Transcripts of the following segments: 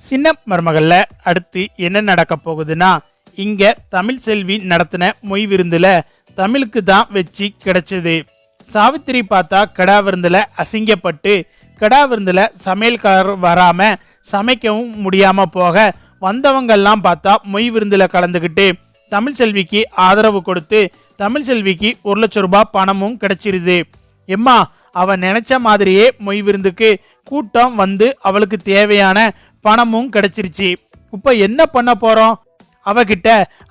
சின்ன மருமகள்ல அடுத்து என்ன நடக்க போகுதுன்னா, இங்க தமிழ் செல்வி நடத்தின மொய் விருந்துல தமிழுக்கு தான் வெற்றி கிடைச்சது. சாவித்திரி பார்த்தா கடா விருந்துல அசிங்கப்பட்டு கடா விருந்துல சமையல்காரர் வராம சமைக்கவும் முடியாம போக வந்தவங்கெல்லாம் பார்த்தா மொய் விருந்துல கலந்துக்கிட்டு தமிழ் செல்விக்கு ஆதரவு கொடுத்து தமிழ் செல்விக்கு 1 லட்சம் ரூபாய் பணமும் கிடைச்சிருது. எம்மா, அவ நினைச்ச மாதிரியே மொய் விருந்துக்கு கூட்டம் வந்து அவளுக்கு தேவையான பணமும் கிடைச்சிருச்சு. இப்ப என்ன பண்ண போறோம்? அவகிட்ட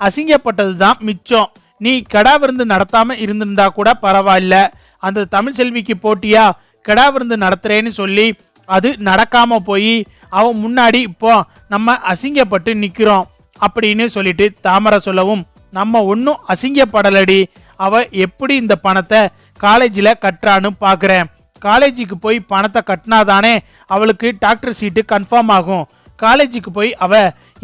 அசிங்கப்பட்டது தான் மிச்சம். நீ கடா விருந்து நடத்தாம இருந்திருந்தா கூட பரவாயில்ல. அந்த தமிழ் செல்விக்கு போட்டியா கடா விருந்து நடத்துறேன்னு சொல்லி அது நடக்காம போய் அவன் முன்னாடி இப்போ நம்ம அசிங்கப்பட்டு நிக்கிறோம் அப்படின்னு சொல்லிட்டு தாமரை சொல்லவும், நம்ம ஒன்னும் அசிங்கப்படலடி. அவ எப்படி இந்த பணத்தை காலேஜில் கட்டுறான்னு பாக்குறேன். காலேஜுக்கு போய் பணத்தை கட்டினாதானே அவளுக்கு டாக்டர் சீட்டு கன்ஃபார்ம் ஆகும். காலேஜுக்கு போய் அவ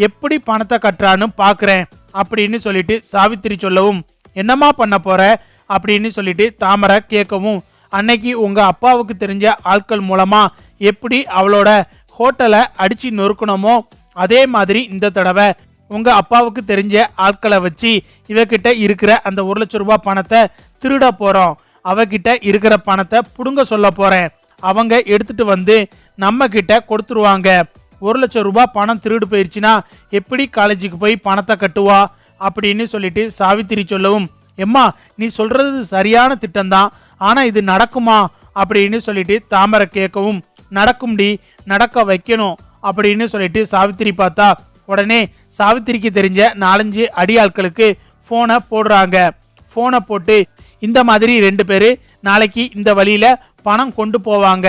எப்படி பணத்தை கட்டுறான்னு பாக்குறேன் அப்படின்னு சொல்லிட்டு சாவித்திரி சொல்லவும், என்னம்மா பண்ண போற அப்படின்னு சொல்லிட்டு தாமரை கேட்கவும், அன்னைக்கு உங்க அப்பாவுக்கு தெரிஞ்ச ஆட்கள் மூலமா எப்படி அவளோட ஹோட்டலை அடிச்சு நொறுக்கணுமோ அதே மாதிரி இந்த தடவை உங்க அப்பாவுக்கு தெரிஞ்ச ஆட்களை வச்சு இவகிட்ட இருக்கிற அந்த 1 லட்சம் ரூபாய் பணத்தை திருட போறோம். அவகிட்ட இருக்கிற பணத்தை புடுங்க சொல்ல போறேன். அவங்க எடுத்துட்டு வந்து நம்ம கிட்ட கொடுத்துருவாங்க. 1 லட்சம் ரூபாய் பணம் திருடு போயிருச்சுன்னா எப்படி காலேஜுக்கு போய் பணத்தை கட்டுவா அப்படின்னு சொல்லிட்டு சாவித்திரி சொல்லவும், எம்மா நீ சொல்றது சரியான திட்டம்தான், ஆனா இது நடக்குமா அப்படின்னு சொல்லிட்டு தாமரை கேட்கவும், நடக்கும்டி, நடக்க வைக்கணும் அப்படின்னு சொல்லிட்டு சாவித்திரி பார்த்தா உடனே சாவித்திரிக்கு தெரிஞ்ச 4-5 அடியாட்களுக்கு போனை போடுறாங்க. போனை போட்டு இந்த மாதிரி 2 பேரு நாளைக்கு இந்த வழியில பணம் கொண்டு போவாங்க,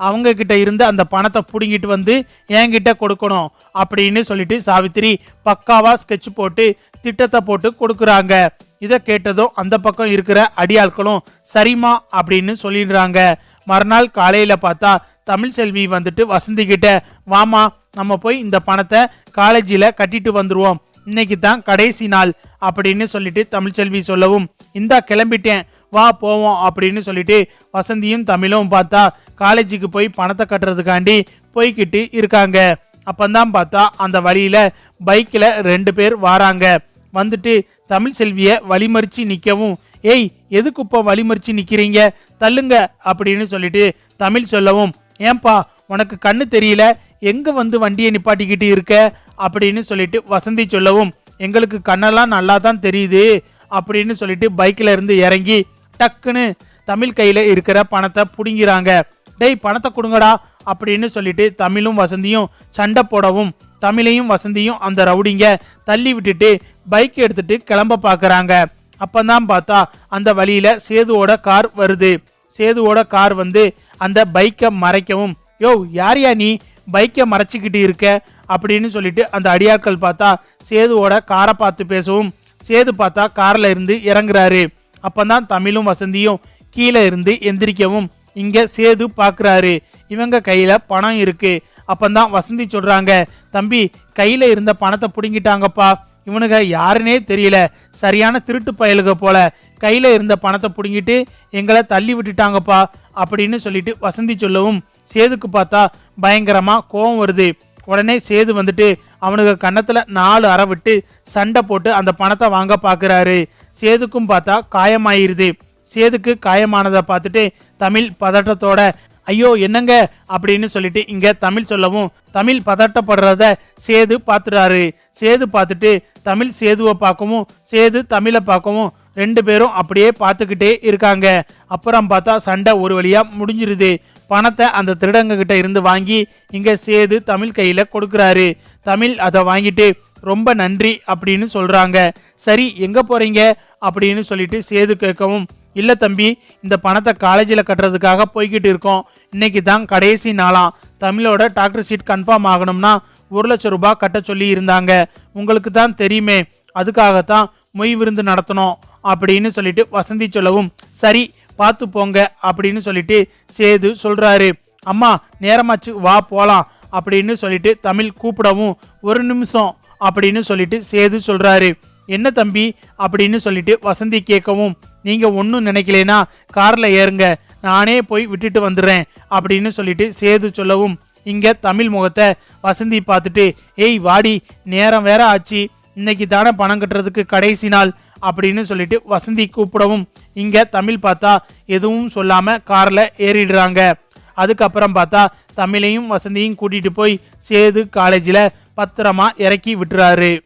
அவங்க கிட்ட இருந்து அந்த பணத்தை புடுங்கிட்டு வந்து என்கிட்ட கொடுக்கணும் அப்படின்னு சொல்லிட்டு சாவித்திரி பக்காவா ஸ்கெட்ச் போட்டு திட்டத்தை போட்டு கொடுக்குறாங்க. இதை கேட்டதும் அந்த பக்கம் இருக்கிற அடியாட்களும் சரிமா அப்படின்னு சொல்லிடுறாங்க. மறுநாள் காலையில பார்த்தா தமிழ் செல்வி வந்துட்டு வசந்தி கிட்ட, வாமா நம்ம போய் இந்த பணத்தை காலேஜில் கட்டிட்டு வந்துருவோம், இன்னைக்கு தான் கடைசி நாள் அப்படின்னு சொல்லிட்டு தமிழ் செல்வி சொல்லவும், இந்தா கிளம்பிட்டேன் வா போவோம் அப்படின்னு சொல்லிட்டு வசந்தியும் தமிழும் பார்த்தா காலேஜுக்கு போய் பணத்தை கட்டுறதுக்காண்டி போய்கிட்டு இருக்காங்க. அப்பந்தான் பார்த்தா அந்த வழியில பைக்கில் 2 பேர் வாராங்க. வந்துட்டு தமிழ் செல்விய வழிமறிச்சு நிக்கவும், ஏய் எதுக்கு இப்போ வழிமறிச்சு நிக்கிறீங்க, தள்ளுங்க அப்படின்னு சொல்லிட்டு தமிழ் சொல்லவும், ஏன்பா உனக்கு கண்ணு தெரியல, எங்க வந்து வண்டியை நிப்பாட்டிக்கிட்டு இருக்க அப்படின்னு சொல்லிட்டு வசந்தி சொல்லவும், எங்களுக்கு கண்ணெல்லாம் நல்லா தான் தெரியுது அப்படின்னு சொல்லிட்டு பைக்கில் இருந்து இறங்கி டக்குன்னு தமிழ் கையில இருக்கிற பணத்தை புடுங்கிறாங்க. டேய் பணத்தை கொடுங்கடா அப்படின்னு சொல்லிட்டு தமிழும் வசந்தியும் சண்டை போடவும், தமிழையும் வசந்தியும் அந்த ரவுடிங்க தள்ளி விட்டுட்டு பைக் எடுத்துட்டு கிளம்ப பாக்குறாங்க. அப்பதான் பார்த்தா அந்த வழியில சேதுவோட கார் வருது. சேதுவோட கார் வந்து அந்த பைக்கை மறைக்கவும், யோ யாரையா நீ பைக்கை மறைச்சிக்கிட்டு இருக்க அப்படின்னு சொல்லிட்டு அந்த அடியாட்கள் பார்த்தா சேதுவோட காரை பார்த்து பேசவும், சேது பார்த்தா கார்ல இருந்து இறங்குறாரு. அப்பதான் தமிழும் வசந்தியும் கீழே இருந்து எந்திரிக்கவும், இங்க சேது பாக்குறாரு இவங்க கையில பணம் இருக்கு. அப்பந்தான் வசந்தி சொல்றாங்க, தம்பி கையில இருந்த பணத்தை புடுங்கிட்டாங்கப்பா, இவனுங்க யாருன்னே தெரியல, சரியான திருட்டு பயலுக போல, கையில இருந்த பணத்தை புடுங்கிட்டு எங்களை தள்ளி விட்டுட்டாங்கப்பா அப்படின்னு சொல்லிட்டு வசந்தி சொல்லவும், சேதுக்கு பார்த்தா பயங்கரமா கோவம் வருது. உடனே சேது வந்துட்டு அவனுக்கு கன்னத்துல 4 அறை விட்டு சண்டை போட்டு அந்த பணத்தை வாங்க பாக்குறாரு. சேதுக்கும் பார்த்தா காயமாயிருது. சேதுக்கு காயமானதை பார்த்துட்டு தமிழ் பதட்டத்தோட, ஐயோ என்னங்க அப்படின்னு சொல்லிட்டு இங்க தமிழ் சொல்லவும், தமிழ் பதட்டப்படுறத சேது பார்த்துறாரு. சேது பார்த்துட்டு தமிழ் சேதுவை பார்க்கவும், சேது தமிழை பார்க்கவும் 2 பேரும் அப்படியே பார்த்துக்கிட்டே இருக்காங்க. அப்புறம் பார்த்தா சண்டை ஒரு வழியா முடிஞ்சிருது. பணத்தை அந்த திருடங்க கிட்ட இருந்து வாங்கி இங்க சேது தமிழ் கையில கொடுக்குறாரு. தமிழ் அதை வாங்கிட்டு ரொம்ப நன்றி அப்படின்னு சொல்றாங்க. சரி எங்க போறீங்க அப்படின்னு சொல்லிட்டு சேது கேட்கவும், இல்ல தம்பி, இந்த பணத்தை காலேஜில் கட்டுறதுக்காக போய்கிட்டு இருக்கோம், இன்னைக்கு தான் கடைசி நாளாம், தமிழோட டாக்டர் சீட் கன்ஃபார்ம் ஆகணும்னா 1 லட்சம் ரூபாய் கட்ட சொல்லி இருந்தாங்க, உங்களுக்கு தான் தெரியுமே, அதுக்காகத்தான் மொய் விருந்து நடத்தணும் அப்படின்னு சொல்லிட்டு வசந்தி சொல்லவும், சரி பார்த்து போங்க அப்படின்னு சொல்லிட்டு சேது சொல்றாரு. அம்மா நேரமாச்சு வா போலாம் அப்படின்னு சொல்லிட்டு தமிழ் கூப்பிடவும், 1 நிமிஷம் அப்படின்னு சொல்லிட்டு சேது சொல்றாரு. என்ன தம்பி அப்படின்னு சொல்லிட்டு வசந்தி கேட்கவும், நீங்க ஒன்னும் நினைக்கலனா கார்ல ஏறுங்க, நானே போய் விட்டுட்டு வந்துடுறேன் அப்படின்னு சொல்லிட்டு சேது சொல்லவும், இங்க தமிழ் முகத்தை வசந்தி பார்த்துட்டு, ஏய் வாடி, நேரம் வேற ஆச்சு, இன்னைக்கு தானே பணம் கட்டுறதுக்கு கடைசி நாள் அப்படின்னு சொல்லிட்டு வசந்தி கூப்பிடவும் இங்க தமிழ் பார்த்தா எதுவும் சொல்லாம கார்ல ஏறிடுறாங்க. அதுக்கப்புறம் பார்த்தா தமிழையும் வசந்தியும் கூட்டிட்டு போய் சேது காலேஜில் பத்திரமா இறக்கி விட்டுறாரு.